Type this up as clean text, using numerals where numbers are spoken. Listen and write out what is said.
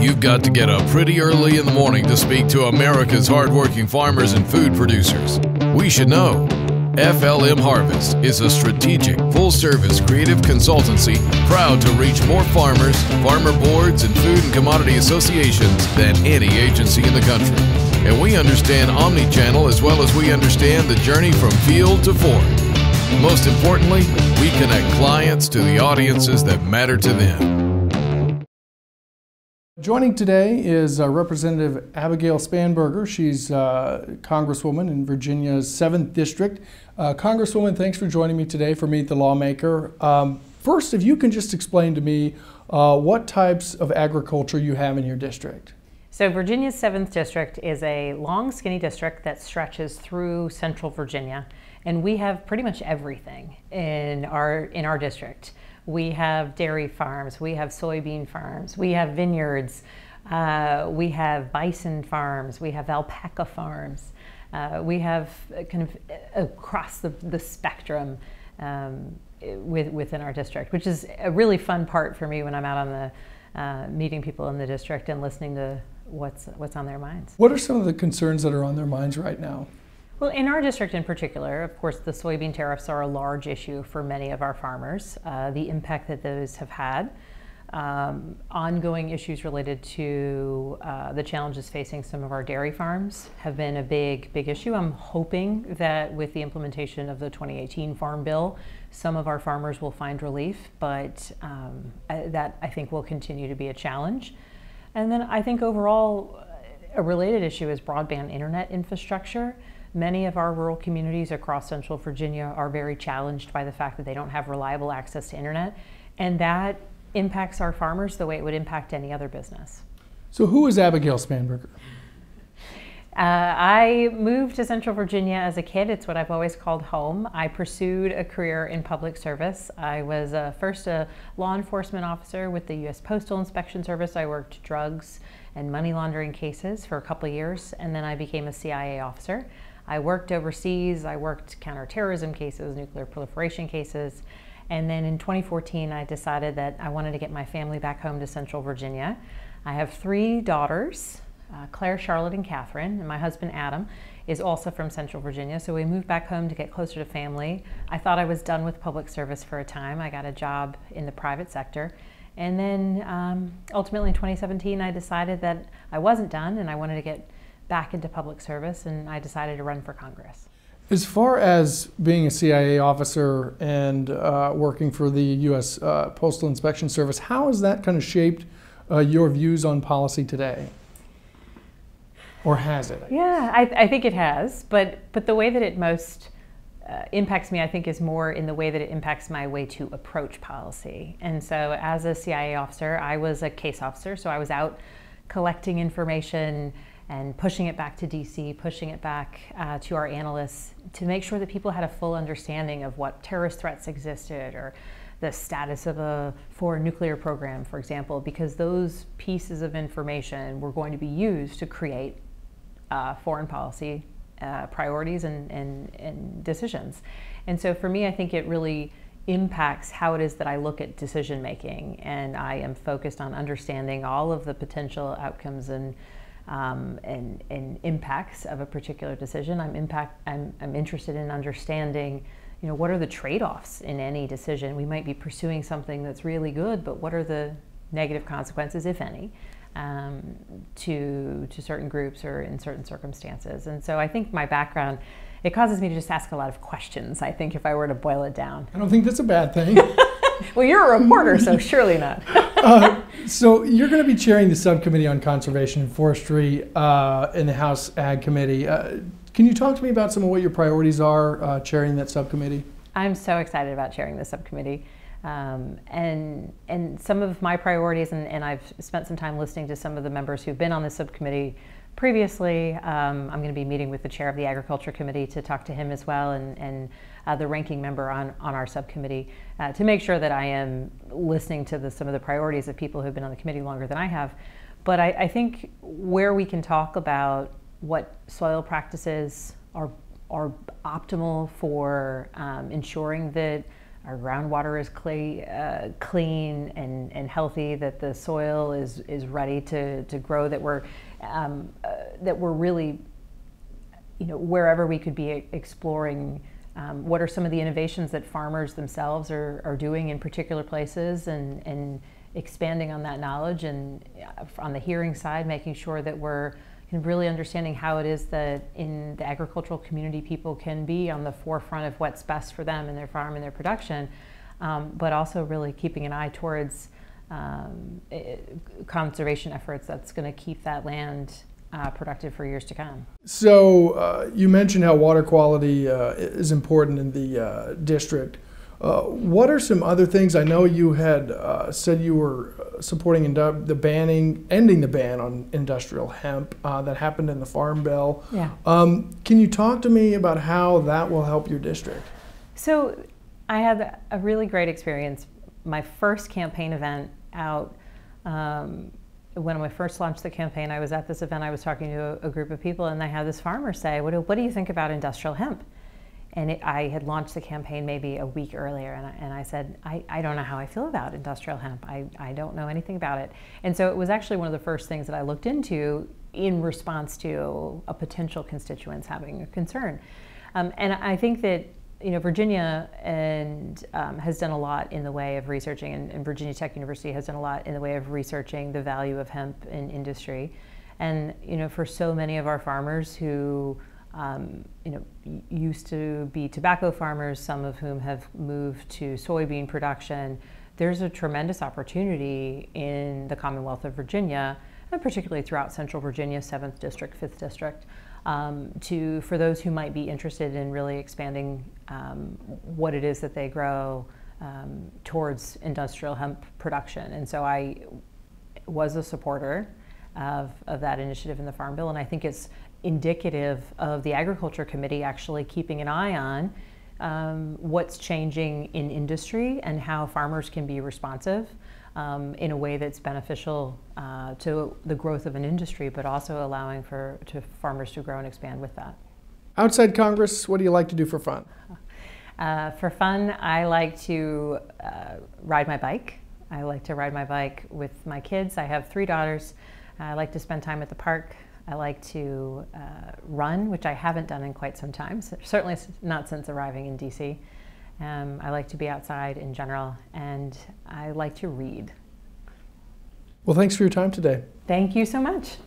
You've got to get up pretty early in the morning to speak to America's hardworking farmers and food producers. We should know. FLM Harvest is a strategic, full-service creative consultancy proud to reach more farmers, farmer boards, and food and commodity associations than any agency in the country. And we understand omni-channel as well as we understand the journey from field to fork. Most importantly, we connect clients to the audiences that matter to them. Joining today is Representative Abigail Spanberger. She's Congresswoman in Virginia's 7th District. Congresswoman, thanks for joining me today for Meet the Lawmaker. First, if you can just explain to me what types of agriculture you have in your district. So Virginia's 7th District is a long, skinny district that stretches through central Virginia, and we have pretty much everything in our district. We have dairy farms, we have soybean farms, we have vineyards, we have bison farms, we have alpaca farms. We have kind of across the spectrum within our district, which is a really fun part for me when I'm out on the meeting people in the district and listening to what's on their minds. What are some of the concerns that are on their minds right now? Well, in our district in particular, of course, the soybean tariffs are a large issue for many of our farmers. The impact that those have had, ongoing issues related to the challenges facing some of our dairy farms have been a big issue. I'm hoping that with the implementation of the 2018 Farm Bill, some of our farmers will find relief, but that I think will continue to be a challenge. And then I think overall, a related issue is broadband internet infrastructure. Many of our rural communities across central Virginia are very challenged by the fact that they don't have reliable access to internet, and that impacts our farmers the way it would impact any other business. So who is Abigail Spanberger? I moved to central Virginia as a kid. It's what I've always called home. I pursued a career in public service. I was first a law enforcement officer with the U.S. Postal Inspection Service. I worked drugs and money laundering cases for a couple of years, and then I became a CIA officer. I worked overseas. I worked counterterrorism cases, nuclear proliferation cases. And then in 2014, I decided that I wanted to get my family back home to central Virginia. I have 3 daughters, Claire, Charlotte, and Catherine, and my husband Adam is also from central Virginia, so we moved back home to get closer to family. I thought I was done with public service for a time. I got a job in the private sector, and then ultimately in 2017 I decided that I wasn't done and I wanted to get back into public service, and I decided to run for Congress. As far as being a CIA officer and working for the U.S. Postal Inspection Service, how has that kind of shaped your views on policy today? Or has it? Yeah, I think it has, but the way that it most impacts me, I think, is more in the way that it impacts my way to approach policy. And so as a CIA officer, I was a case officer, so I was out collecting information and pushing it back to DC, pushing it back to our analysts to make sure that people had a full understanding of what terrorist threats existed or the status of a foreign nuclear program, for example, because those pieces of information were going to be used to create foreign policy priorities and decisions. And so for me, I think it really impacts how it is that I look at decision making, and I am focused on understanding all of the potential outcomes and impacts of a particular decision. I'm interested in understanding, what are the trade-offs in any decision. We might be pursuing something that's really good, but what are the negative consequences, if any, to certain groups or in certain circumstances. And so I think my background, it causes me to just ask a lot of questions, I think, if I were to boil it down. I don't think that's a bad thing. Well, you're a reporter, so surely not. So you're going to be chairing the Subcommittee on Conservation and Forestry in the House Ag Committee. Can you talk to me about some of what your priorities are chairing that subcommittee? I'm so excited about chairing the subcommittee. And some of my priorities, and I've spent some time listening to some of the members who've been on the subcommittee previously. I'm going to be meeting with the chair of the Agriculture Committee to talk to him as well, and the ranking member on our subcommittee to make sure that I am listening to some of the priorities of people who've been on the committee longer than I have. But I think where we can talk about what soil practices are optimal for ensuring that our groundwater is clean and healthy, that the soil is ready to grow, that we're really, wherever we could be exploring what are some of the innovations that farmers themselves are doing in particular places, and expanding on that knowledge, and on the hearing side, making sure that we're really understanding how it is that in the agricultural community people can be on the forefront of what's best for them and their farm and their production, but also really keeping an eye towards conservation efforts that's going to keep that land productive for years to come. So you mentioned how water quality is important in the district. What are some other things? I know you had said you were supporting ending the ban on industrial hemp that happened in the Farm Bill. Yeah. Can you talk to me about how that will help your district? So I had a really great experience. My first campaign event out, when I first launched the campaign, I was at this event, I was talking to a group of people, and I had this farmer say, what do you think about industrial hemp? And I had launched the campaign maybe a week earlier, and I said, I don't know how I feel about industrial hemp. I don't know anything about it. And so it was actually one of the first things that I looked into in response to a potential constituents having a concern. And I think that Virginia has done a lot in the way of researching, and Virginia Tech University has done a lot in the way of researching the value of hemp in industry. And for so many of our farmers who used to be tobacco farmers, some of whom have moved to soybean production, there's a tremendous opportunity in the Commonwealth of Virginia, and particularly throughout Central Virginia, 7th District, 5th District, for those who might be interested in really expanding what it is that they grow towards industrial hemp production. And so I was a supporter of that initiative in the Farm Bill, and I think it's indicative of the Agriculture Committee actually keeping an eye on what's changing in industry and how farmers can be responsive in a way that's beneficial to the growth of an industry, but also allowing to farmers to grow and expand with that. Outside Congress, what do you like to do for fun? For fun, I like to ride my bike. I like to ride my bike with my kids. I have 3 daughters. I like to spend time at the park. I like to run, which I haven't done in quite some time, certainly not since arriving in DC. I like to be outside in general, and I like to read. Well, thanks for your time today. Thank you so much.